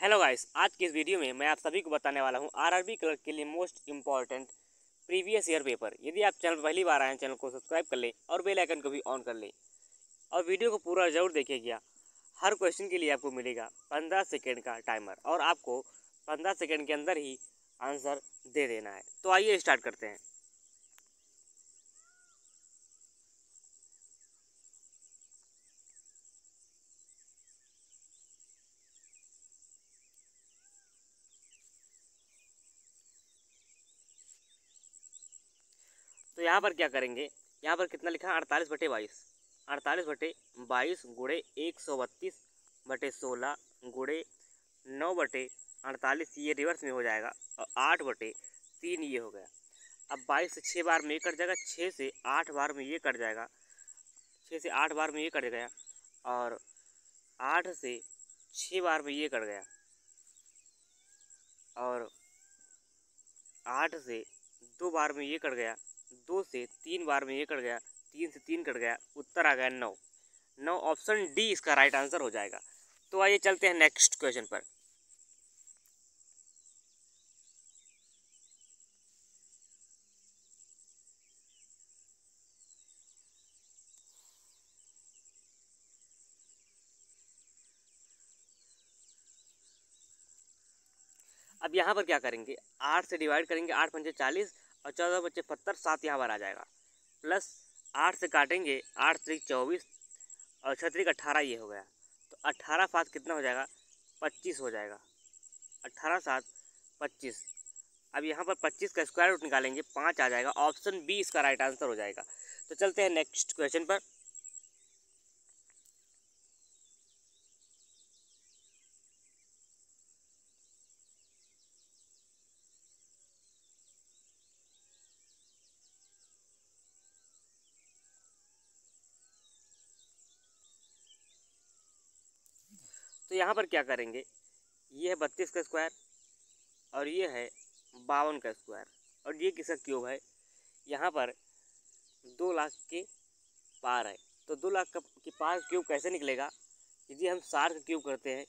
Hello guys, आज की इस वीडियो में मैं आप सभी को बताने वाला हूं आरआरबी क्लर्क के लिए most important previous year paper. यदि आप चैनल पहली बार आए हैं, चैनल को सब्सक्राइब कर लें और बेल आइकन को भी ऑन कर लें और वीडियो को पूरा जरूर देखिएगा। हर क्वेश्चन के लिए आपको मिलेगा 15 सेकेंड का टाइमर और आपको 15 सेकेंड के अंदर ही आंसर दे देना है। तो आइए स्टार्ट करते हैं। तो यहाँ पर क्या करेंगे, यहाँ पर कितना लिखा है 48/22। 48/22 गुणे 132/16 गुणे 9/48, ये रिवर्स में हो जाएगा और 8/3 ये हो गया। अब 22 से 6 बार में ये कट जाएगा, 6 से 8 बार में ये कट जाएगा, 6 से 8 बार में ये कट गया और 8 से 6 बार में ये कट गया और 8 से 2 बार में ये कट गया, 2 से 3 बार में ये कट गया, 3 से 3 कट गया, उत्तर आ गया 9। 9 ऑप्शन डी इसका राइट आंसर हो जाएगा। तो आइए चलते हैं नेक्स्ट क्वेश्चन पर। अब यहाँ पर क्या करेंगे, 8 से डिवाइड करेंगे, 8 पंचे 40 और 14 बच्चे 70, 7 यहाँ पर आ जाएगा, प्लस 8 से काटेंगे, 8 त्रिक 24 और 6 त्रिक 18, ये हो गया। तो 18 7 कितना हो जाएगा, 25 हो जाएगा। 18 7 25। अब यहाँ पर 25 का स्क्वायर रूट निकालेंगे, 5 आ जाएगा, ऑप्शन बी इसका राइट आंसर हो जाएगा। तो चलते हैं नेक्स्ट क्वेश्चन पर। तो यहाँ पर क्या करेंगे, ये है 32 का स्क्वायर और ये है 52 का स्क्वायर और ये किसका क्यूब है। यहाँ पर 2 लाख के पार है, तो 2 लाख का के पार क्यूब कैसे निकलेगा। यदि हम 60 का क्यूब करते हैं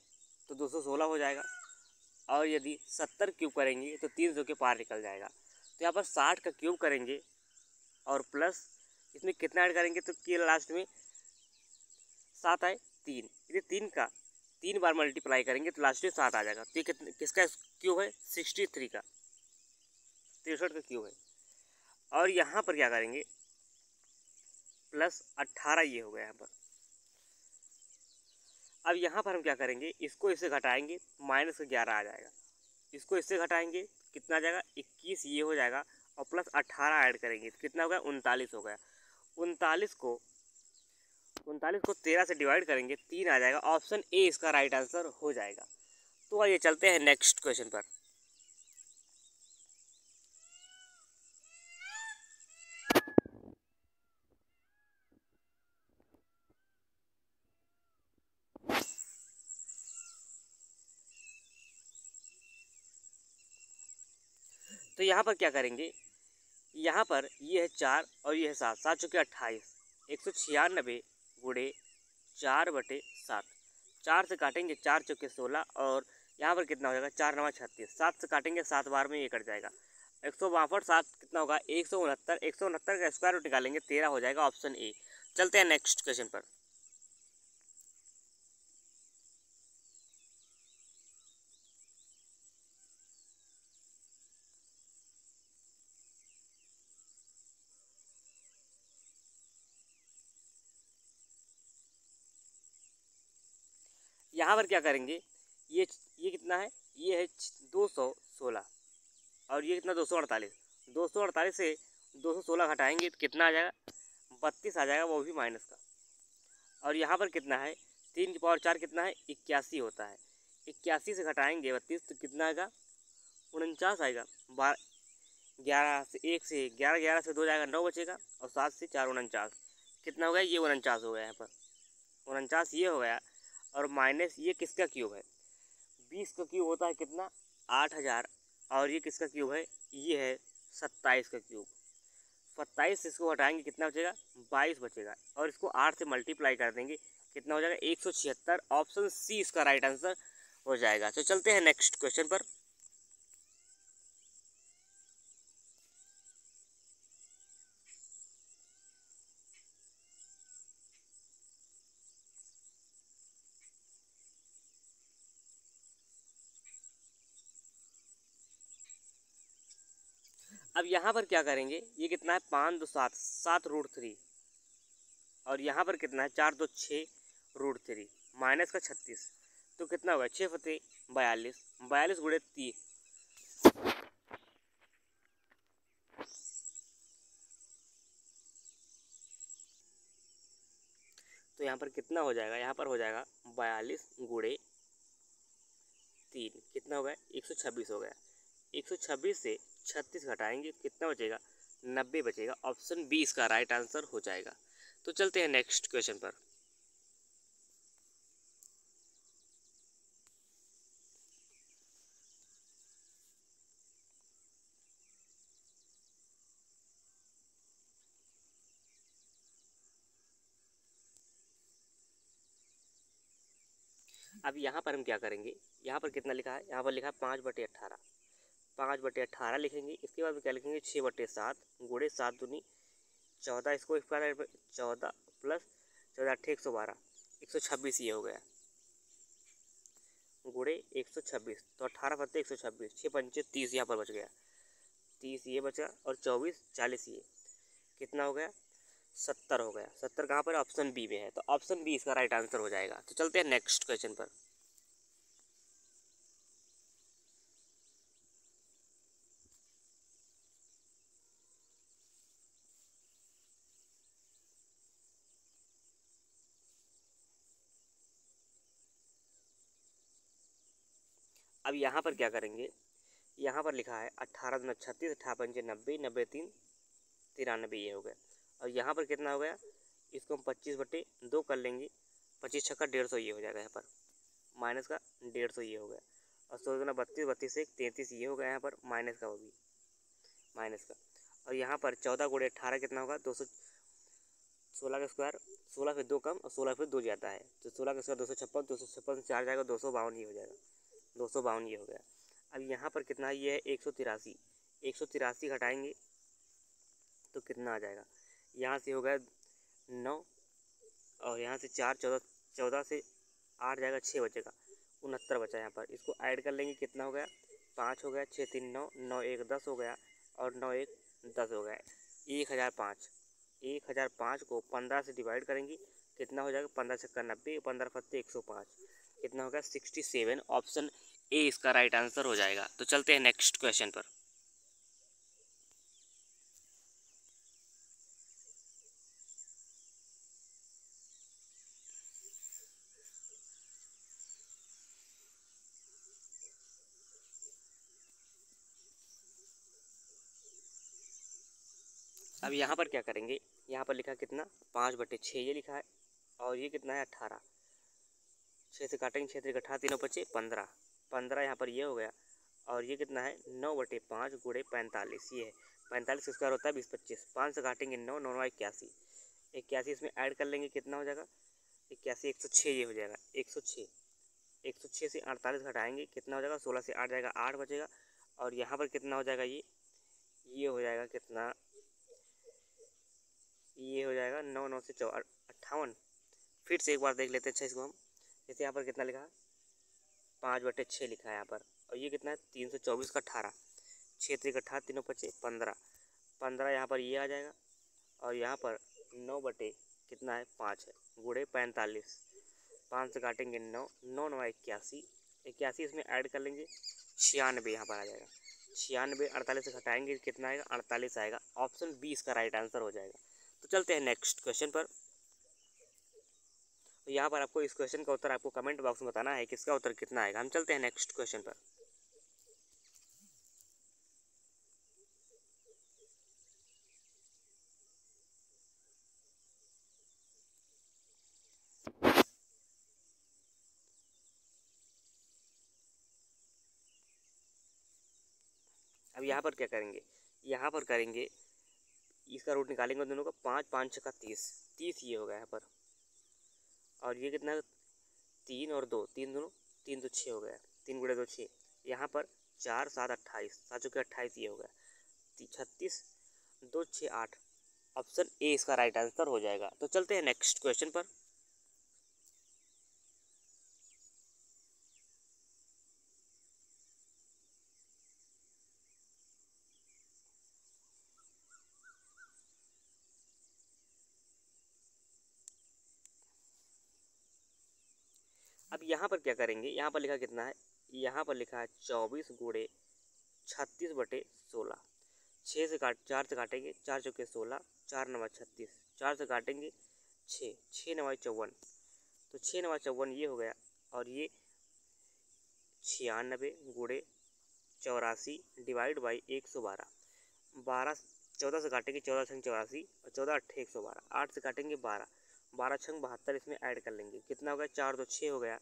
तो 216 हो जाएगा और यदि 70 क्यूब करेंगे तो 300 के पार निकल जाएगा। तो यहाँ पर 60 का क्यूब करेंगे और प्लस इसमें कितना ऐड करेंगे, तो कि लास्ट में 7 आए 3, यदि 3 का 3 बार मल्टीप्लाई करेंगे तो लास्ट में 7 आ जाएगा। तो ये किसका क्यूब है, 63 का, 63 का क्यूब है। और यहाँ पर क्या करेंगे, प्लस 18 ये हो गया यहाँ पर। अब यहाँ पर हम क्या करेंगे, इसको इससे घटाएंगे, माइनस का 11 आ जाएगा। इसको इससे घटाएंगे, कितना आ जाएगा, 21 ये हो जाएगा और प्लस 18 ऐड करेंगे तो कितना हो गया, 39 हो गया। 39 को 13 से डिवाइड करेंगे, 3 आ जाएगा, ऑप्शन ए इसका राइट आंसर हो जाएगा। तो आइए चलते हैं नेक्स्ट क्वेश्चन पर। तो यहाँ पर क्या करेंगे, यहाँ पर ये है 4 और ये है 7, 7 चौके 28, 196 गुणे 4/7। 4 से काटेंगे, 4 चौके 16 और यहाँ पर कितना हो जाएगा, 4 9 36, 7 से काटेंगे, 7 बार में ये कट जाएगा। 162 7 कितना होगा, 169। 169 का स्क्वायर रूट निकालेंगे, 13 हो जाएगा, ऑप्शन ए। चलते हैं नेक्स्ट क्वेश्चन पर। यहाँ पर क्या करेंगे, ये कितना है, ये है 216 और ये कितना 248। 248 से 216 घटाएंगे तो कितना आ जाएगा, 32 आ जाएगा, वो भी माइनस का। और यहाँ पर कितना है, 3 की पावर 4 कितना है, 81 होता है। 81 से घटाएंगे 32 तो कितना आएगा, 49 आएगा। 11 से 1 से 11, 11 से 2 जाएगा, 9 बचेगा और 7 से 4 49, कितना हो गया, ये 49 हो गया। यहाँ पर 49 ये हो गया और माइनस ये किसका क्यूब है, 20 का क्यूब होता है कितना, 8000 और ये किसका क्यूब है, ये है 27 का क्यूब। 27 से इसको हटाएंगे, कितना बचेगा, 22 बचेगा और इसको 8 से मल्टीप्लाई कर देंगे, कितना हो जाएगा, 176। ऑप्शन सी इसका राइट आंसर हो जाएगा। तो चलते हैं नेक्स्ट क्वेश्चन पर। अब यहाँ पर क्या करेंगे, ये कितना है 5 2 7 7√3, और यहाँ पर कितना है 4 2 6√3 माइनस का 36, तो कितना होगा 6 फते 42, 42 गुणे 30, तो यहाँ पर कितना हो जाएगा, यहाँ पर हो जाएगा 42 गुणे 3, कितना हो गया 126 हो गया। 126 से 36 घटाएंगे कितना बचेगा 90 बचेगा। ऑप्शन 20 का राइट आंसर हो जाएगा। तो चलते हैं नेक्स्ट क्वेश्चन पर। अब यहाँ पर हम क्या करेंगे, यहाँ पर कितना लिखा है, यहाँ पर लिखा है 5/18, 5/18 लिखेंगे। इसके बाद में क्या लिखेंगे 6/7 गुणे 7 दूनी 14, इसको स्क्वायर 14 प्लस 14 8 112, 126 ये हो गया गुणे 126, तो 18 फते 126, 6 पंचे 30 यहाँ पर बच गया, 30 ये बचा और 24 40 ये, कितना हो गया 70 हो गया। 70 कहाँ पर, ऑप्शन बी में है, तो ऑप्शन बी इसका राइट आंसर हो जाएगा। तो चलते हैं नेक्स्ट क्वेश्चन पर। अब यहाँ पर क्या करेंगे, यहाँ पर लिखा है 18 दूना 36, 18 पंचे 90, 90 3 93 ये हो गया। और यहाँ पर कितना हो गया, इसको हम 25/2 कर लेंगे, 25 छक्का 150 ये हो जाएगा यहाँ पर, माइनस का 150 ये हो गया। और 16 दूना 32, 32 से 33 ये हो गया यहाँ पर, माइनस का वो भी माइनस का। और यहाँ पर 14 गुणे 18 कितना होगा 216 का स्क्वायर, 16 फिर 2 कम और 16 फिर 2 जाता है, तो 16 का स्क्वायर 256, 256 से 4 जाएगा 252 ये हो जाएगा, 252 ये हो गया। अब यहाँ पर कितना ये है 183, 183 घटाएंगे तो कितना आ जाएगा, यहाँ से हो गया 9 और यहाँ से 4 14, 14 से 8 जाएगा 6 बचेगा, 69 बचा यहाँ पर। इसको ऐड कर लेंगे कितना हो गया 5 हो गया, 6 3 9, 9 1 10 हो गया और 9 1 10 हो गया। 1005, 1005 को 15 से डिवाइड करेंगे कितना हो जाएगा, 15 छक्का 90, 15 फत्ते 105, कितना हो गया 67। ऑप्शन ए इसका राइट आंसर हो जाएगा। तो चलते हैं नेक्स्ट क्वेश्चन पर। अब यहाँ पर क्या करेंगे, यहाँ पर लिखा कितना 5/6 ये लिखा है, और ये कितना है 18, 6 से काटेंगे 6 3 18 तीनों 25 15, 15 यहाँ पर ये हो गया। और ये कितना है 9/5 गुणे 45 ये है, 45 स्क्वायर होता है 20 25, 5 से काटेंगे 9 9 81, 81 इसमें ऐड कर लेंगे कितना हो जाएगा 81, 106 ये हो जाएगा 106, 106 से 48 घटाएंगे कितना हो जाएगा 16 से 8 जाएगा 8 बचेगा। और यहाँ पर कितना हो जाएगा ये हो जाएगा कितना, ये हो जाएगा 9 9 से 58। फिर से एक बार देख लेते हैं अच्छा इसको हम, जैसे यहाँ पर कितना लिखा है 5/6 लिखा है यहाँ पर, और ये कितना है 324 का 18, 6 3 18 तीनों 25 15, 15 यहाँ पर ये आ जाएगा। और यहाँ पर 9 बटे कितना है 5 है गुणे 45, 5 से काटेंगे 9 9 9 81, 81 इसमें ऐड कर लेंगे 96 यहाँ पर आ जाएगा, 96 48 से घटाएंगे कितना आएगा 48 आएगा। ऑप्शन 20 का राइट आंसर हो जाएगा। तो चलते हैं नेक्स्ट क्वेश्चन पर। तो यहाँ पर आपको इस क्वेश्चन का उत्तर आपको कमेंट बॉक्स में बताना है कि इसका उत्तर कितना आएगा। हम चलते हैं नेक्स्ट क्वेश्चन पर। अब यहाँ पर क्या करेंगे, यहाँ पर करेंगे इसका रूट निकालेंगे दोनों का, 5 5 छक्का 30, 30 ये होगा यहाँ पर। और ये कितना 3 और 2 3 दोनों 3 तो 6 हो गया, 3 गुणे 2 6। यहाँ पर 4 7 28, 7 चौके 28 ये हो गया 36, 2 6 8। ऑप्शन ए इसका राइट आंसर हो जाएगा। तो चलते हैं नेक्स्ट क्वेश्चन पर। अब यहाँ पर क्या करेंगे, यहाँ पर लिखा कितना है, यहाँ पर लिखा है 24 गुणे 36/16। 6 से 4 से काटेंगे, 4 चौके 16, 4 9 36, 4 से काटेंगे 6, 6 9 54। तो 6 9 54 ये हो गया, और ये 96 गुणे 84 डिवाइड बाई 112। 12 14 से काटेंगे, 14 छंग 84 और 14 8 112। 8 से काटेंगे 12, 12 छंग 72, इसमें ऐड कर लेंगे, कितना हो गया, 4 तो 6 हो गया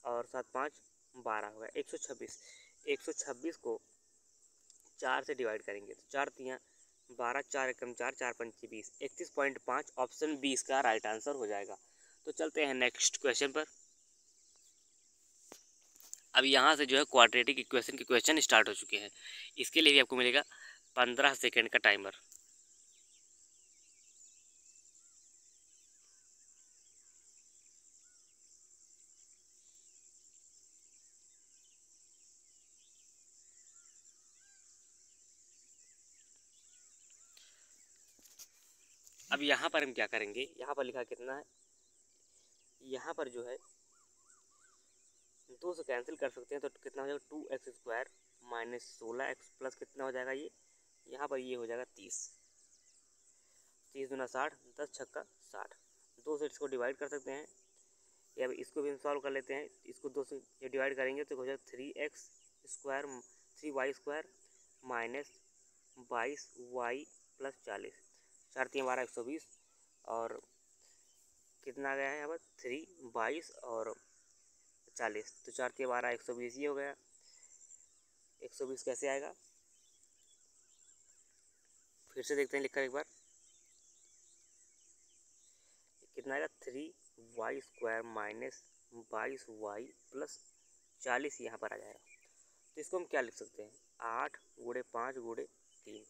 और 7 5 12 हो गया 126। 126 को 4 से डिवाइड करेंगे तो 4 तियाँ 12, 4 एकम 4, 4 पंचे 20, 31.5 ऑप्शन 20 का राइट आंसर हो जाएगा। तो चलते हैं नेक्स्ट क्वेश्चन पर। अब यहाँ से जो है क्वाड्रेटिक इक्वेशन के क्वेश्चन स्टार्ट हो चुके हैं। इसके लिए भी आपको मिलेगा 15 सेकेंड का टाइमर। अब यहाँ पर हम क्या करेंगे, यहाँ पर लिखा कितना है, यहाँ पर जो है 2 से कैंसिल कर सकते हैं तो कितना हो जाएगा, 2x² माइनस 16x प्लस कितना हो जाएगा, ये यहाँ पर ये हो जाएगा 30। 30 दूना 60, 10 छक्का 60। 2 से इसको डिवाइड कर सकते हैं, या इसको भी हम सॉल्व कर लेते हैं। इसको 2 से ये डिवाइड करेंगे तो हो जाएगा 3x² 3y² minus 22y plus 40। 4 3 12 120, और कितना आ गया है यहाँ पर 3 22 और 40। तो 4 3 12 120 ये हो गया। 120 कैसे आएगा, फिर से देखते हैं लिखकर एक बार, कितना आएगा, 3y² माइनस 22y प्लस 40 यहाँ पर आ जाएगा। तो इसको हम क्या लिख सकते हैं, 8 गुणे 5 गुणे 3।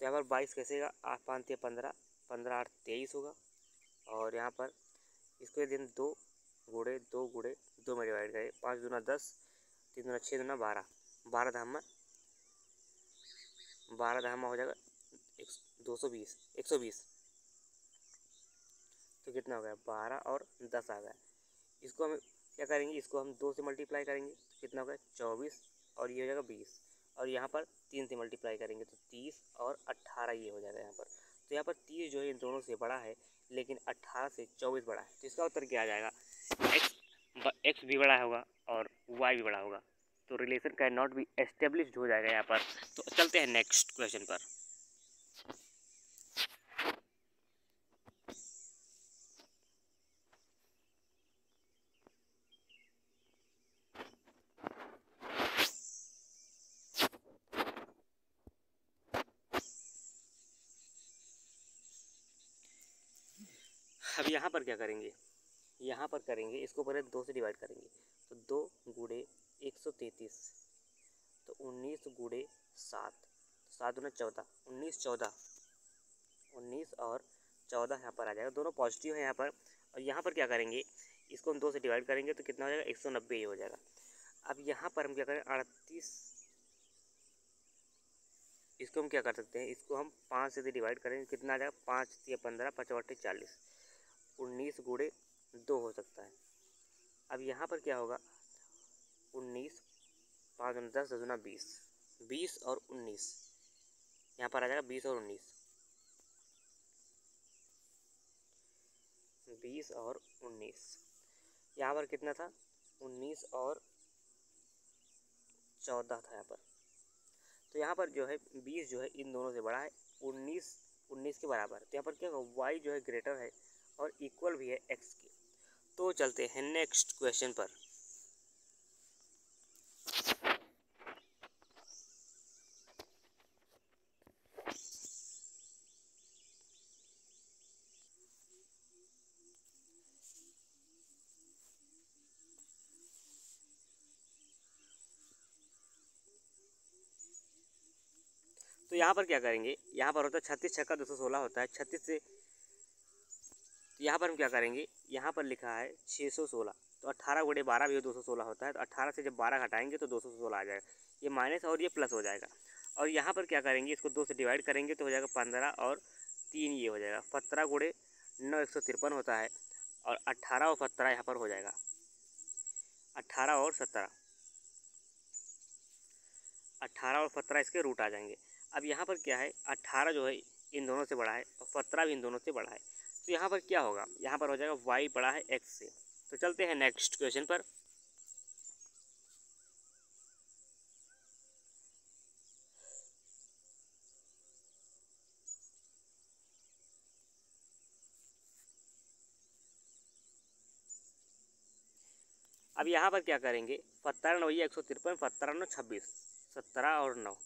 तो यहाँ पर 22 कैसे आएगा, 8 5 3 15, 15 8 23 होगा। और यहाँ पर इसको यदि हम 2 गुणे 2 गुणे 2 में डिवाइड करें, 5 दूना 10, 3 दूना 6 दूना 12, 12 धामा हो जाएगा 220 120। तो कितना हो गया, 12 और 10 आ गया। इसको हम क्या करेंगे, इसको हम 2 से मल्टीप्लाई करेंगे तो कितना होगा 24, और ये हो जाएगा 20। और यहाँ पर 3 से मल्टीप्लाई करेंगे तो 30 और 18 ये हो जाएगा यहाँ पर। तो यहाँ पर 30 जो है इन दोनों से बड़ा है, लेकिन 18 से 24 बड़ा है। तो इसका उत्तर क्या आ जाएगा, एक्स भी बड़ा होगा और वाई भी बड़ा होगा। तो relation can not be established हो जाएगा यहाँ पर। तो चलते हैं नेक्स्ट क्वेश्चन पर। अब यहाँ पर क्या करेंगे, यहाँ पर करेंगे इसको पहले 2 से डिवाइड करेंगे तो 2 गुणे 133, तो 19 गुणे 7, 7 दूना 14, 19 14, 19 और 14 यहाँ पर आ जाएगा, दोनों पॉजिटिव है यहाँ पर। और यहाँ पर क्या करेंगे, इसको हम 2 से डिवाइड करेंगे तो कितना हो जाएगा, 190 ये हो जाएगा। अब यहाँ पर हम क्या करें, 38, इसको हम क्या कर सकते हैं, इसको हम 5 से डिवाइड करेंगे, कितना आ जाएगा, 5 3 15, 5 8 40, 19 गुणे 2 हो सकता है। अब यहाँ पर क्या होगा, 19 5 10 10 दूना 20, 20 और 19 यहाँ पर आ जाएगा, 20 और 19, 20 और 19 यहाँ पर कितना था, 19 और 14 था यहाँ पर। तो यहाँ पर जो है 20 जो है इन दोनों से बड़ा है, 19 के बराबर। तो यहाँ पर क्या होगा, y जो है ग्रेटर है और इक्वल भी है x के। तो चलते हैं नेक्स्ट क्वेश्चन पर। तो यहाँ पर क्या करेंगे, यहाँ पर होता है 36 छक्का 216 होता है 36 से, यहाँ पर हम क्या करेंगे, यहाँ पर लिखा है 616, तो 18 गुणे 12 भी 216 होता है, तो 18 से जब 12 घटाएंगे तो 216 आ जाएगा, ये माइनस और ये प्लस हो जाएगा। और यहाँ पर क्या करेंगे, इसको 2 से डिवाइड करेंगे तो हो जाएगा 15 और 3 ये हो जाएगा 17 गुणे 9 153 होता है, और 18 और 17 यहाँ पर हो जाएगा 18 और 17, 18 और 17 इसके रूट आ जाएंगे। अब यहाँ पर क्या है, 18 जो है इन दोनों से बड़ा है और 17 भी इन दोनों से बड़ा है, तो यहाँ पर क्या होगा, यहाँ पर हो जाएगा y बड़ा है x से। तो चलते हैं नेक्स्ट क्वेश्चन पर। अब यहाँ पर क्या करेंगे, 17 9 153, 17 9 26, 17 और 9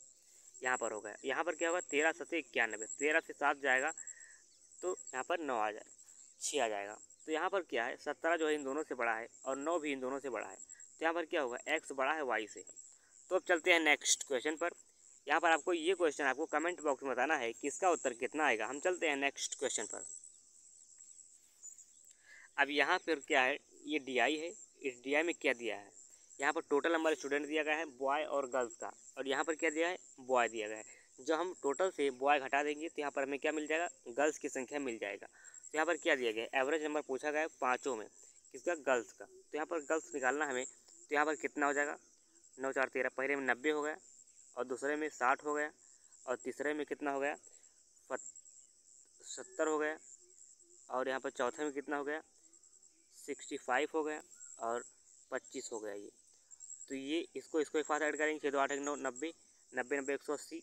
यहाँ पर हो गया। यहाँ पर क्या होगा, 13 7 91, 13 से 7 जाएगा तो यहाँ पर 9 आ जाए 6 आ जाएगा। तो यहाँ पर क्या है, 17 जो है इन दोनों से बड़ा है और 9 भी इन दोनों से बड़ा है, तो यहाँ पर क्या होगा, x बड़ा है y से। तो अब चलते हैं नेक्स्ट क्वेश्चन पर। यहाँ पर आपको ये क्वेश्चन आपको कमेंट बॉक्स में बताना है कि इसका उत्तर कितना आएगा। हम चलते हैं नेक्स्ट क्वेश्चन पर। अब यहाँ पर क्या है, ये DI है, इस DI में क्या दिया है, यहाँ पर टोटल नंबर स्टूडेंट दिया गया है बॉय और गर्ल्स का, और यहाँ पर क्या दिया है, बॉय दिया गया है। जब हम टोटल से बॉय घटा देंगे तो यहाँ पर हमें क्या मिल जाएगा, गर्ल्स की संख्या मिल जाएगा। तो यहाँ पर क्या दिया गया है, एवरेज नंबर पूछा गया है पाँचों में, किसका, गर्ल्स का। तो यहाँ पर गर्ल्स निकालना हमें, तो यहाँ पर कितना हो जाएगा, 9 4 13, पहले में 90 हो गया, और दूसरे में 60 हो गया, और तीसरे में कितना हो गया, 70 हो गया, और यहाँ पर चौथे में कितना हो गया, 65 हो गया, और 25 हो गया ये। तो ये इसको एक साथ ऐड करेंगे, 6 2 8 1 9 90, 90 90 180,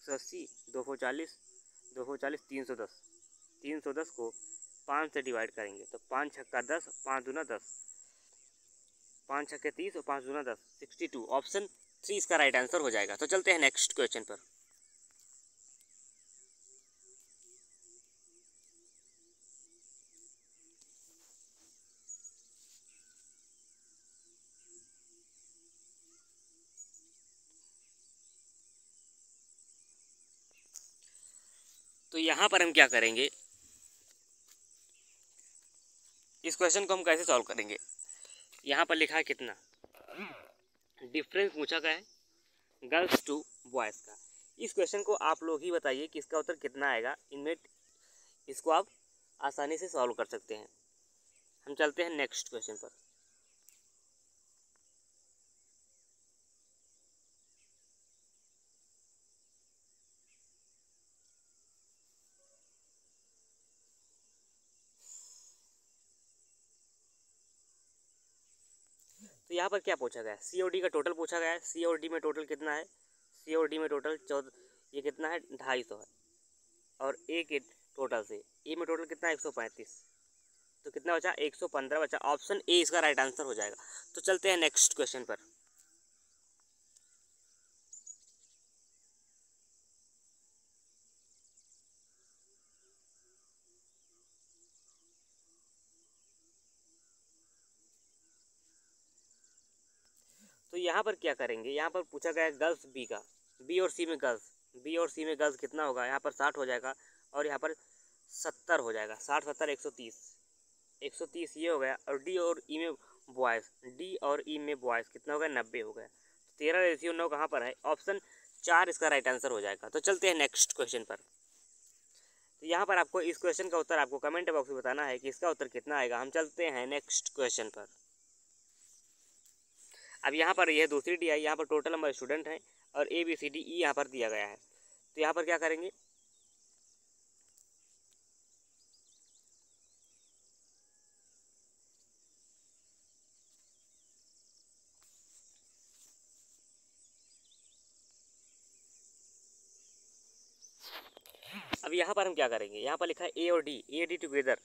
180 240, 240 310, 310 को 5 से डिवाइड करेंगे तो 5 छक्का 10, 5 दूना 10, 5 छक्के 30 और 5 दूना 10, 62। ऑप्शन 3 इसका राइट आंसर हो जाएगा। तो चलते हैं नेक्स्ट क्वेश्चन पर। तो यहाँ पर हम क्या करेंगे, इस क्वेश्चन को हम कैसे सॉल्व करेंगे। यहाँ पर लिखा है कितना, डिफरेंस पूछा गया है गर्ल्स टू बॉयज़ का। इस क्वेश्चन को आप लोग ही बताइए कि इसका उत्तर कितना आएगा। इनमें इसको आप आसानी से सॉल्व कर सकते हैं। हम चलते हैं नेक्स्ट क्वेश्चन पर। तो यहाँ पर क्या पूछा गया है, सी और डी का टोटल पूछा गया है। सी और डी में टोटल कितना है, सी और डी में टोटल 14, ये कितना है 250 है, और ए के टोटल से ए में टोटल कितना है 135, तो कितना बचा 115 बचा। ऑप्शन ए इसका राइट आंसर हो जाएगा। तो चलते हैं नेक्स्ट क्वेश्चन पर। तो यहाँ पर क्या करेंगे, यहाँ पर पूछा गया है गर्ल्स बी का, बी और सी में गर्ल्स, बी और सी में गर्ल्स कितना होगा, यहाँ पर 60 हो जाएगा, और यहाँ पर 70 हो जाएगा, 60 70 130, 130 ये हो गया। और डी और ई में बॉयज़, डी और ई में बॉयज़ कितना हो गया 90 हो गया। 13:9 कहाँ पर है, ऑप्शन 4 इसका राइट आंसर हो जाएगा। तो चलते हैं नेक्स्ट क्वेश्चन पर। तो यहाँ पर आपको इस क्वेश्चन का उत्तर आपको कमेंट बॉक्स में बताना है कि इसका उत्तर कितना आएगा। हम चलते हैं नेक्स्ट क्वेश्चन पर। अब यहाँ पर यह दूसरी डी आई, यहाँ पर टोटल नंबर स्टूडेंट हैं और A B C D E यहाँ पर दिया गया है। तो यहाँ पर क्या करेंगे, अब यहाँ पर हम क्या करेंगे, यहाँ पर लिखा है ए और डी टुगेदर,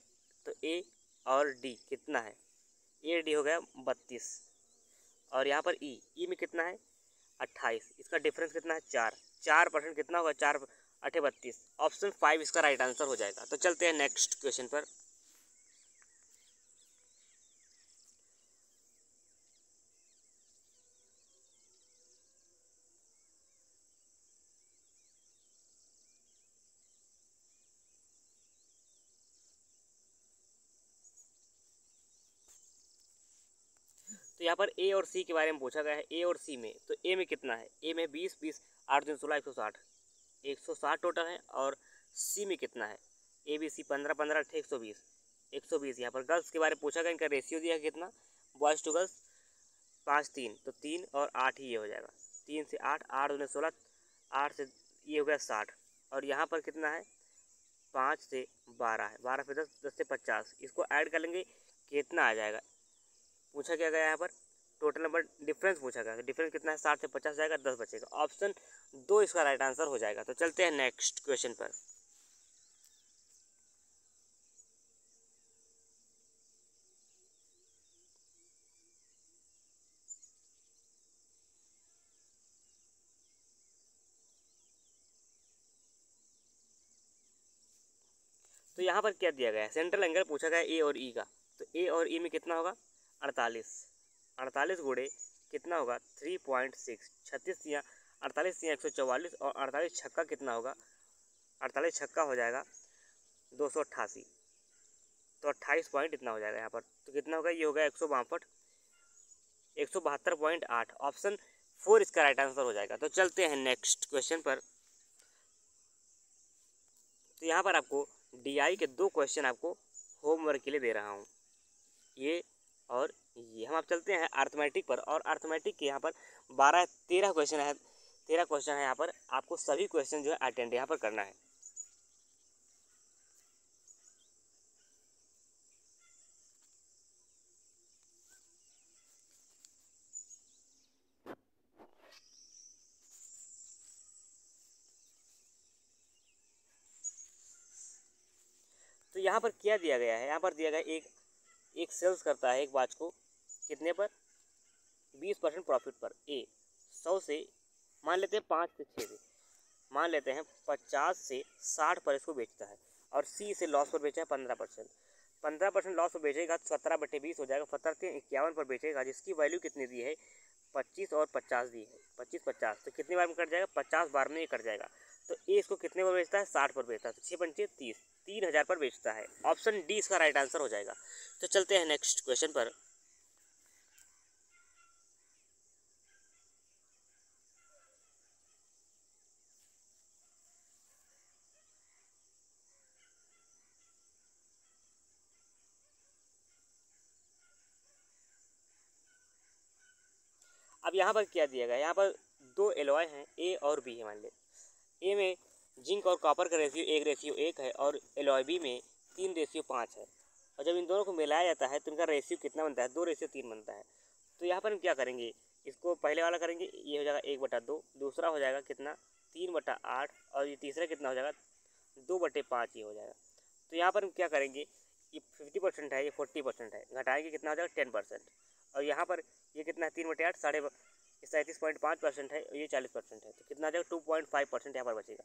तो ए और डी कितना है, ए डी हो गया 32, और यहाँ पर ई में कितना है 28, इसका डिफरेंस कितना है 4% कितना होगा 4 8 32। ऑप्शन 5 इसका राइट आंसर हो जाएगा। तो चलते हैं नेक्स्ट क्वेश्चन पर। तो यहाँ पर ए और सी के बारे में पूछा गया है। ए और सी में, तो ए में कितना है, ए में 20 20 8 3 16 160, 160 टोटल है। और सी में कितना है, ए बी सी 15 15 8 120, 120। यहाँ पर गर्ल्स के बारे में पूछा गया, इनका रेशियो दिया है कितना, बॉयज़ टू गर्ल्स 5 3, तो 3 और 8 ही ये हो जाएगा, 3 से 8, 8 दूनी 16, 8 से ये हो गया 60। और यहाँ पर कितना है, 5 से 12 है, 12 से 10, 10 से 50, इसको ऐड कर लेंगे कितना आ जाएगा। पूछा क्या गया यहाँ पर टोटल नंबर डिफरेंस पूछा गया, डिफरेंस कितना है, 60 से 50 जाएगा, 10 बचेगा। ऑप्शन 2 इसका राइट आंसर हो जाएगा। तो चलते हैं नेक्स्ट क्वेश्चन पर। तो यहाँ पर क्या दिया गया है, सेंट्रल एंगल पूछा गया ए और ई का। तो ए और ई में कितना होगा, 48, 48 गुणे कितना होगा 3.6, 36 या 48 या 144, और 48 छक्का कितना होगा, 48 छक्का हो जाएगा 288, तो 28 पॉइंट इतना हो जाएगा यहाँ पर। तो कितना होगा, ये होगा 162, 172.8। ऑप्शन 4 इसका राइट आंसर हो जाएगा। तो चलते हैं नेक्स्ट क्वेश्चन पर। तो यहाँ पर आपको डीआई के 2 क्वेश्चन आपको होमवर्क के लिए दे रहा हूँ, ये और ये। हम आप चलते हैं अर्थमेटिक पर, और अर्थमेटिक के यहाँ पर 13 क्वेश्चन है, 13 क्वेश्चन है यहाँ पर। आपको सभी क्वेश्चन जो है अटेंड यहाँ पर करना है। तो यहाँ पर क्या दिया गया है, यहाँ पर दिया गया एक सेल्स करता है एक वॉच को कितने पर, 20% प्रॉफिट पर। ए 100 से मान लेते हैं 5 से 6 से मान लेते हैं 50 से 60 पर इसको बेचता है, और सी इसे लॉस पर बेचा है 15%। 15% लॉस पर बेचेगा तो 17/20 हो जाएगा, 17 पर बेचेगा, जिसकी वैल्यू कितनी दी है, 25 और 50 दी है, 25 50, तो कितनी बार में कट जाएगा, 50 बार में ये कट जाएगा। तो ए इसको कितने पर बेचता है, 60 पर बेचता है, तो 6 पंचे 30, 3000 पर बेचता है। ऑप्शन डी इसका राइट आंसर हो जाएगा। तो चलते हैं नेक्स्ट क्वेश्चन पर। अब यहाँ पर क्या दिया गया है, यहाँ पर 2 एलॉय हैं, ए और बी है। मान ले ए में जिंक और कॉपर का रेशियो 1:1 है, और एलॉय बी में 3:5 है। और जब इन दोनों को मिलाया जाता है तो इनका रेशियो कितना बनता है, 2:3 बनता है। तो यहाँ पर हम क्या करेंगे, इसको पहले वाला करेंगे, ये हो जाएगा 1/2, दूसरा हो जाएगा कितना 3/8, और ये तीसरा कितना हो जाएगा 2/5 ये हो जाएगा। तो यहाँ पर हम क्या करेंगे, ये 50% है, ये 40% है, घटाएंगे कितना हो जाएगा 10%। और यहाँ पर ये कितना है 3/8, 37.5% है, और ये 40% है, तो कितना आ जाएगा 2.5% यहाँ पर बचेगा।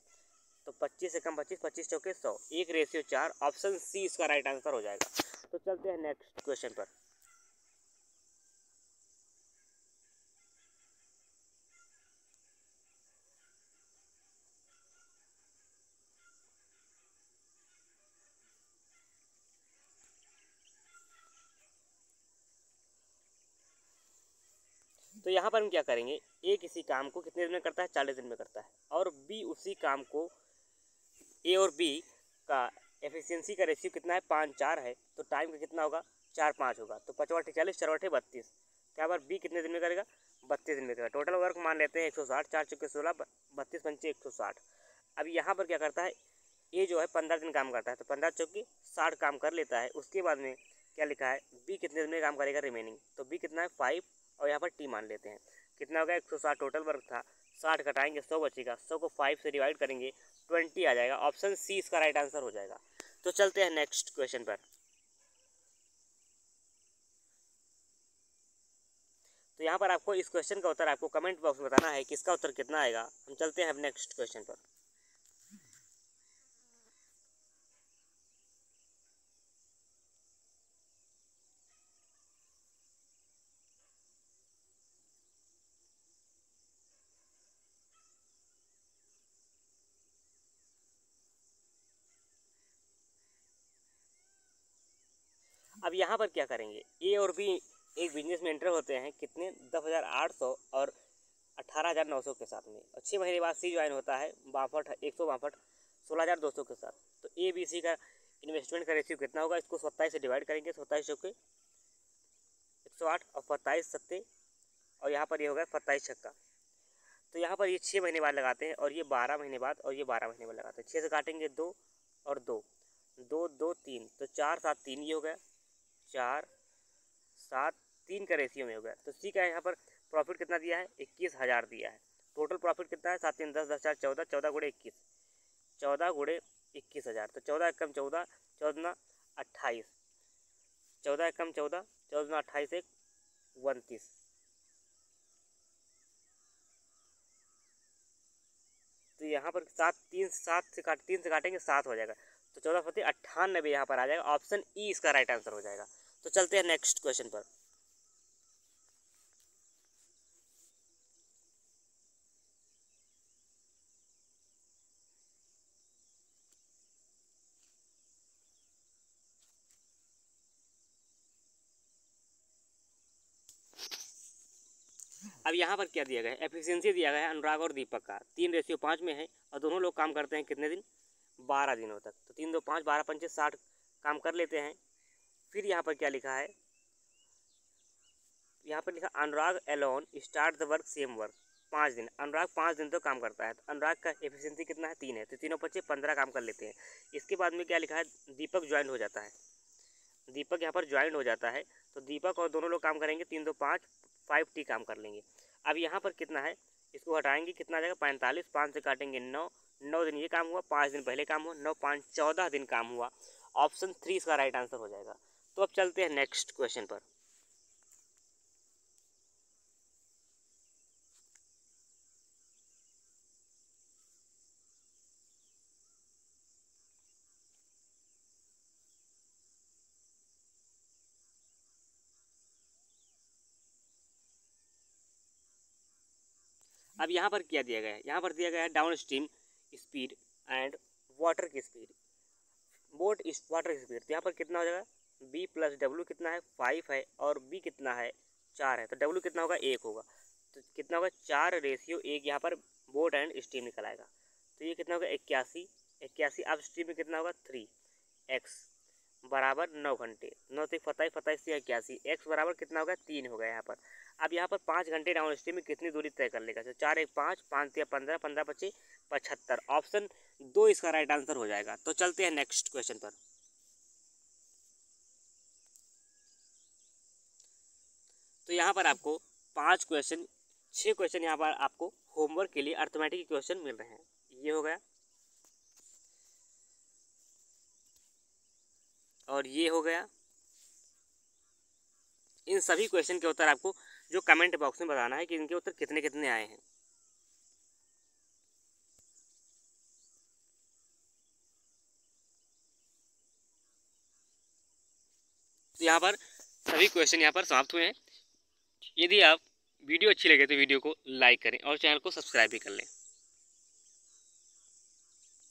तो 25 से कम 25, 25 चौके 100, 1:4। ऑप्शन सी इसका राइट आंसर हो जाएगा। तो चलते हैं नेक्स्ट क्वेश्चन पर। तो यहाँ पर हम क्या करेंगे, ए किसी काम को कितने दिन में करता है, 40 दिन में करता है, और बी उसी काम को, ए और बी का एफिशिएंसी का रेशियो कितना है, 5:4 है, तो टाइम का कितना होगा, 4:5 होगा। तो 5 × 40, 4 × 32, यहाँ पर बी कितने दिन में करेगा, 32 दिन में करेगा। टोटल वर्क मान लेते हैं 160, 4 चौके 16, 32 पंचे 160। अब यहाँ पर क्या करता है, ए जो है 15 दिन काम करता है, तो 15 चौके 60 काम कर लेता है। उसके बाद में क्या लिखा है, बी कितने दिन में काम करेगा रिमेनिंग, तो बी कितना है 5, और यहाँ पर टी मान लेते हैं, कितना होगा 160 टोटल वर्क था, 60 घटाएंगे 100 बचेगा, 100 को 5 से डिवाइड करेंगे 20 आ जाएगा। ऑप्शन सी इसका राइट आंसर हो जाएगा। तो चलते हैं नेक्स्ट क्वेश्चन पर। तो यहाँ पर आपको इस क्वेश्चन का उत्तर आपको कमेंट बॉक्स में बताना है कि इसका उत्तर कितना आएगा। हम चलते हैं अब नेक्स्ट क्वेश्चन पर। अब यहाँ पर क्या करेंगे, ए और बी एक बिजनेस में एंटर होते हैं 800 और 18,900 के साथ में, और 6 महीने बाद सी ज्वाइन होता है 162 16,200 के साथ। तो ए बी सी का इन्वेस्टमेंट का रेशियो कितना होगा, इसको 27 से डिवाइड करेंगे, 27 चौके 108 और 27 सत्ते, और यहाँ पर ये होगा 27 छक्का। तो यहाँ पर ये 6 महीने बाद लगाते हैं, और ये 12 महीने बाद, और ये 12 महीने बाद लगाते हैं। 6 से काटेंगे 2 और 2 2 2 3, तो 4 7 3 ये हो गया, 4 7 3 का रेशियो में हो गया। तो सी का यहाँ पर प्रॉफिट कितना दिया है, 21,000 दिया है। टोटल प्रॉफिट कितना है, 7 3 10 10 4 14, 14 गुणे 21, 14 गुणे 21,000। तो 14 एकम 14, 14 28, 14 एकम 14, 14 28 1 29। तो यहाँ पर 3 से काटेंगे 7 हो जाएगा। तो 14 फते 98 यहाँ पर आ जाएगा। ऑप्शन ई इसका राइट आंसर हो जाएगा। तो चलते हैं नेक्स्ट क्वेश्चन पर। अब यहाँ पर क्या दिया गया है, एफिशिएंसी दिया गया है अनुराग और दीपक का 3:5 में है, और दोनों लोग काम करते हैं कितने दिन, 12 दिनों तक। तो 3 2 5 12 5 60 काम कर लेते हैं। फिर यहाँ पर क्या लिखा है, यहाँ पर लिखा Anurag alone start the work same work 5 दिन। अनुराग 5 दिन तो काम करता है, तो अनुराग का एफिशिएंसी कितना है, 3 है। तो तीनों 25 15 काम कर लेते हैं। इसके बाद में क्या लिखा है, दीपक ज्वाइन हो जाता है। दीपक यहाँ पर ज्वाइन हो जाता है, तो दीपक और दोनों लोग काम करेंगे 3 2 5 5T काम कर लेंगे। अब यहाँ पर कितना है, इसको हटाएंगे, कितना आ जाएगा 45, 5 से काटेंगे 9, 9 दिन ये काम हुआ, 5 दिन पहले काम हुआ, 9 5 14 दिन काम हुआ। ऑप्शन 3 इसका राइट आंसर हो जाएगा। तो अब चलते हैं नेक्स्ट क्वेश्चन पर। अब यहाँ पर क्या दिया गया है, यहाँ पर दिया गया है down stream speed and water की स्पीड, बोट इस वाटर की स्पीड। तो यहाँ पर कितना हो जाएगा, बी प्लस डब्ल्यू कितना है 5 है, और बी कितना है 4 है। तो डब्ल्यू कितना होगा 1 होगा। तो कितना होगा 4:1 यहाँ पर बोट एंड स्ट्रीम निकल आएगा। तो ये कितना होगा 81 81। अब स्ट्रीम में कितना होगा 3x बराबर 9 घंटे, 9 से 27 27 से 81, x बराबर कितना होगा 3 होगा यहाँ पर। अब यहाँ पर 5 घंटे डाउन स्ट्रीम में कितनी दूरी तय कर लेगा, तो 4 1 5 5 3 15 15 25 75। ऑप्शन 2 इसका राइट आंसर हो जाएगा। तो चलते हैं नेक्स्ट क्वेश्चन पर। तो यहाँ पर आपको 6 क्वेश्चन यहाँ पर आपको होमवर्क के लिए अर्थमेटिक क्वेश्चन मिल रहे हैं। ये हो गया, और ये हो गया। इन सभी क्वेश्चन के उत्तर आपको जो कमेंट बॉक्स में बताना है कि इनके उत्तर कितने कितने आए हैं। तो यहाँ पर सभी क्वेश्चन यहाँ पर समाप्त हुए हैं। यदि आप वीडियो अच्छी लगे तो वीडियो को लाइक करें और चैनल को सब्सक्राइब भी कर लें।